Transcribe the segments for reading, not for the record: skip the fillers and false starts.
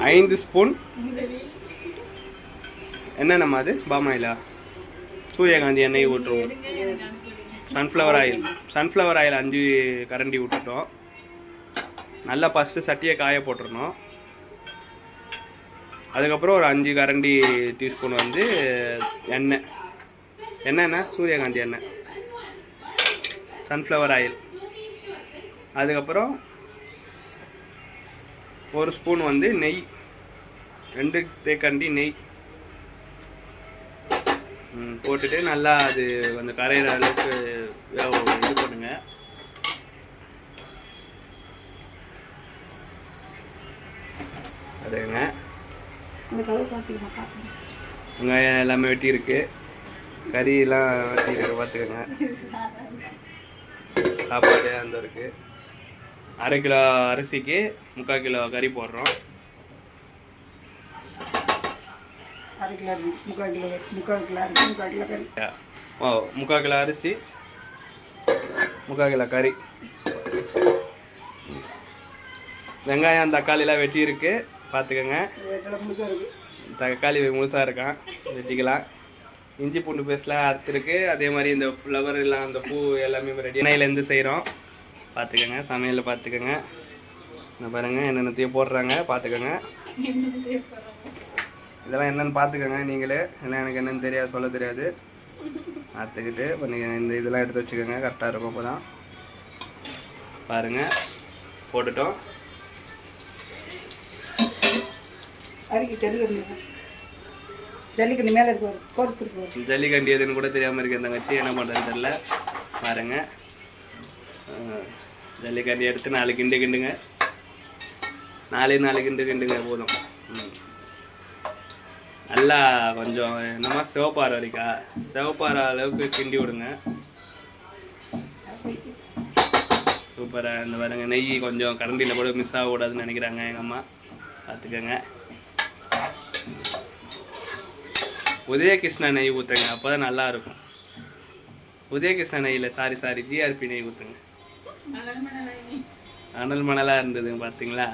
5 spoon என்னென்னம்மா அது பாமாயிலா சூரியகாந்தி எண்ணெய் ஊற்றுவோம். சன்ஃப்ளவர் ஆயில் 5 கரண்டி விட்டுட்டோம். நல்லா ஃபஸ்ட்டு சட்டியை காய போட்டுருணும். அதுக்கப்புறம் ஒரு 5 கரண்டி டீஸ்பூன் வந்து எண்ணெய் சூரியகாந்தி எண்ணெய், சன்ஃப்ளவர் ஆயில். அதுக்கப்புறம் 1 ஸ்பூன் வந்து நெய், 2 தேக்கரண்டி நெய் போட்டுட்டு நல்லா அது கொஞ்சம் கரையிற அளவுக்கு இது பண்ணுங்க. அதுங்க வெங்காயம் எல்லாமே வெட்டி இருக்கு, கறியெல்லாம் வெட்டி இருக்கு பார்த்துக்கோங்க. சாப்பாடு அந்த இருக்கு. 1/2 கிலோ அரிசிக்கு 3/4 கிலோ கறி போடுறோம். 1/2 கிலோ அரிசி 3/4 கிலோ கறி. 3/4 கிலோ அரிசி 3/4 கிலோ கறி. வெங்காயம் தக்காளிலாம் வெட்டி இருக்கு பார்த்துக்கோங்க. தக்காளி முழுசாக இருக்கான், வெட்டிக்கலாம். இஞ்சி பூண்டு பேஸ்ட்லாம் அறுத்துருக்கு. அதே மாதிரி இந்த ஃப்ளவர் எல்லாம் அந்த பூ எல்லாமே ரெடி எண்ணெயிலேருந்து செய்கிறோம் பார்த்துக்கோங்க. சமையலில் பார்த்துக்கோங்க. இந்த பாருங்கள் என்னென்னத்தையும் போடுறாங்க பார்த்துக்கோங்க. இதெல்லாம் என்னென்னு பார்த்துக்கோங்க நீங்களே. எல்லாம் எனக்கு என்னென்னு தெரியாது, சொல்ல தெரியாது. பார்த்துக்கிட்டு பண்ணிக்கோங்க. இந்த இதெல்லாம் எடுத்து வச்சுக்கோங்க, கரெக்டாக இருக்கும். அப்போ தான் பாருங்கள் போட்டுட்டோம். ஜல்லிக்கண்டி மேலே இருக்கு, ஜல்லிக்கண்டி எதுன்னு கூட தெரியாமல் இருக்கு தங்கச்சி, என்ன பண்ணுறதுன்னு தெரியல. பாருங்க ஜல்லிக்கண்டி எடுத்து 4 கிண்டு கிண்டுங்க. 4 கிண்டுங்க போதும். நல்லா கொஞ்சம் என்னமா சிவப்பாறை வரைக்கா, சிவப்பாறை அளவுக்கு கிண்டி விடுங்க. சூப்பராக இந்த பாருங்க. நெய் கொஞ்சம் கரண்டியில் கூட மிஸ் ஆகக்கூடாதுன்னு நினைக்கிறாங்க எங்கள் அம்மா, பார்த்துக்கோங்க. உதயகிருஷ்ணா நெய் ஊற்றுங்க, அப்போ தான் நல்லாயிருக்கும். உதயகிருஷ்ணா நெய்யில் சாரி ஜிஆர்பி நெய் ஊற்றுங்க. அனல் மணலாக இருந்ததுங்க பார்த்தீங்களா.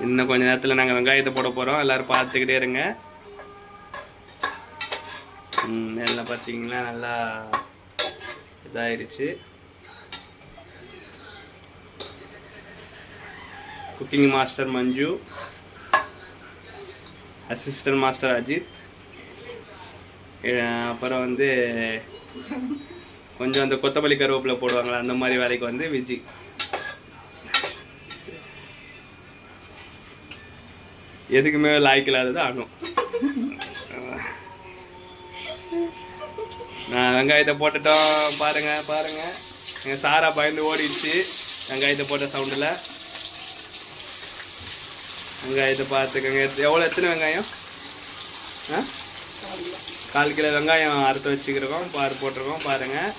இன்னும் கொஞ்சம் நேரத்தில் நாங்கள் வெங்காயத்தை போட போகிறோம். எல்லோரும் பார்த்துக்கிட்டே இருங்க. எல்லாம் பார்த்தீங்கன்னா நல்லா இதாகிடுச்சு. குக்கிங் மாஸ்டர் மஞ்சு, அசிஸ்டன்ட் மாஸ்டர் அஜித், அப்புறம் வந்து கொஞ்சம் அந்த கொத்தமல்லி கருவேப்பிலை போடுவாங்களா அந்த மாதிரி வேலைக்கு வந்து விஜி. எதுக்குமே லாய்க்கில்லாதது ஆகும். நான் வெங்காயத்தை போட்டுட்டோம். பாருங்க எங்கள் சாரா பயந்து ஓடிடுச்சு வெங்காயத்தை போட்ட சவுண்டில். வெங்காயத்தை பார்த்துக்கோங்க. எத்தனை வெங்காயம்? 4 கிலோ வெங்காயம் அறுத்து வச்சுக்கிறோம், போட்டிருக்கோம். பாருங்கள்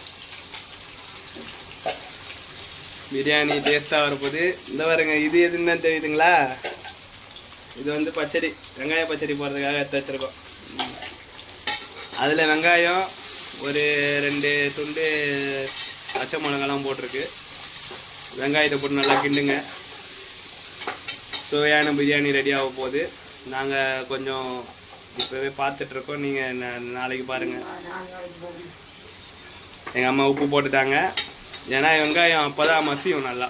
பிரியாணி டேஸ்ட்டாக வரப்போகுது. இந்த பாருங்க, இது எதுன்னு தெரியுதுங்களா? இது வந்து பச்சடி, வெங்காய பச்சடி போடுறதுக்காக எடுத்து வச்சுருக்கோம். அதில் வெங்காயம் ஒரு 2 துண்டு பச்சை மிளகாலாம் போட்டிருக்கு. வெங்காயத்தை போட்டு நல்லா கிண்டுங்க. சுவையான பிரியாணி ரெடி ஆக போகுது. நாங்கள் கொஞ்சம் இப்போவே பார்த்துட்ருக்கோம், நீங்கள் நாளைக்கு பாருங்கள். எங்கள் அம்மா உப்பு போட்டுட்டாங்க, ஏன்னா வெங்காயம் அப்போ தான் மசியும் நல்லா.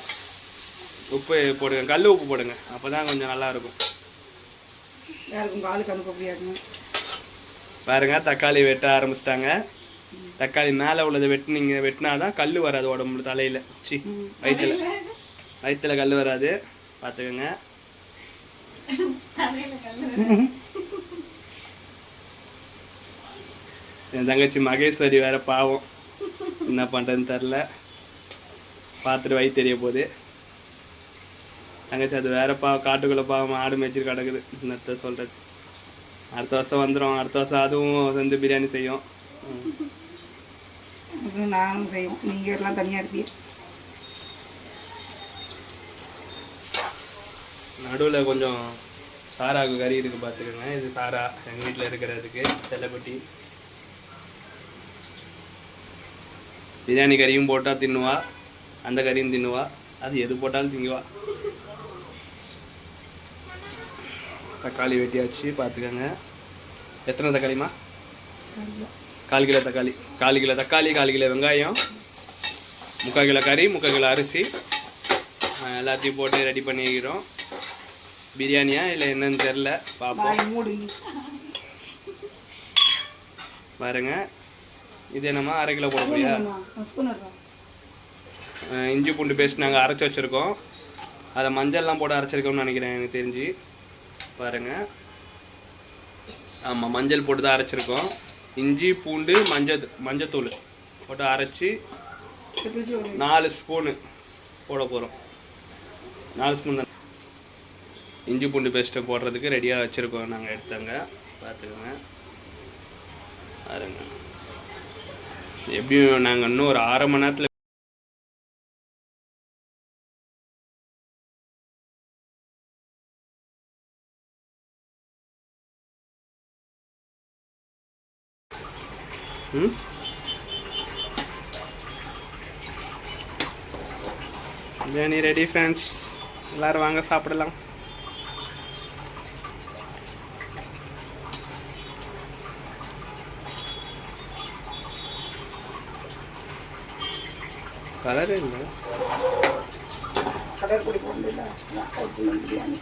உப்பு போடுங்க, கல் உப்பு போடுங்க, அப்போ தான் கொஞ்சம் நல்லாயிருக்கும். பாருங்க தக்காளி வெட்ட ஆரம்பிச்சிட்டாங்க. தக்காளி மேலே உள்ளதை வெட்டினாதான் கல் வராது உடம்புல, தலையில் வயிற்றுல கல் வராது, பார்த்துக்கோங்க. என் தங்கச்சி மகேஸ்வரி வேற பாவம், என்ன பண்ணுறதுன்னு தெரில, பார்த்துட்டு வயிற்று தெரிய போகுது. தங்கச்சி அது வேற பாவம், காட்டுக்குள்ளே பாவம் ஆடு மேய்ச்சிட்டு கிடக்குது. என்னத்த சொல்கிறது. அடுத்த வருஷம் வந்துடும். அடுத்த வருஷம் அதுவும் வந்து பிரியாணி செய்யும். நானும் செய்வோம், நீங்கள் எல்லாம் தனியாக இருப்பீங்க. நடுவில் கொஞ்சம் சாராவுக்கு கறி இருக்குது பார்த்துக்கோங்க. இது சாரா எங்கள் வீட்டில் இருக்கிறதுக்கு செல்லப்பட்டி. பிரியாணி கறியும் போட்டால் தின்னுவா, அந்த கறியும் தின்னுவா, அது எது போட்டாலும் திங்குவா. தக்காளி வெட்டியாச்சு பார்த்துக்கோங்க. எத்தனை தக்காளிமா? 1/4 கிலோ தக்காளி. 1/4 கிலோ தக்காளி, 1/4 கிலோ வெங்காயம், 3/4 கிலோ கறி, 3/4 கிலோ அரிசி எல்லாத்தையும் போட்டு ரெடி பண்ணிக்கிறோம். பிரியாணியா இல்லை என்னன்னு தெரில, பார்ப்போம். பாருங்க, இது என்னம்மா 1/2 கிலோ போட போறியா? இஞ்சி பூண்டு பேஸ்ட் நாங்கள் அரைச்சி வச்சுருக்கோம். அதை மஞ்சள்லாம் போட்டு அரைச்சிருக்கோம்னு நினைக்கிறேன் எனக்கு தெரிஞ்சு. பாருங்கள், ஆமாம் மஞ்சள் போட்டு தான் அரைச்சிருக்கோம். இஞ்சி பூண்டு மஞ்சத்தூள் போட்டு அரைச்சி 4 ஸ்பூனு போட போகிறோம். 4 ஸ்பூன் தான் இஞ்சி பூண்டு பேஸ்ட்டை போடுறதுக்கு ரெடியாக வச்சுருக்கோம் நாங்கள் எடுத்தாங்க. பார்த்துக்கோங்க. பாருங்க, எப்படியும் நாங்கள் இன்னும் ஒரு 1/2 மணி நேரத்தில் பிரியாணி ரெடி ஃப்ரெண்ட்ஸ். எல்லோரும் வாங்க சாப்பிடலாம். கலரே இல்லை. கலர் பொடி போடல பிரியாணி.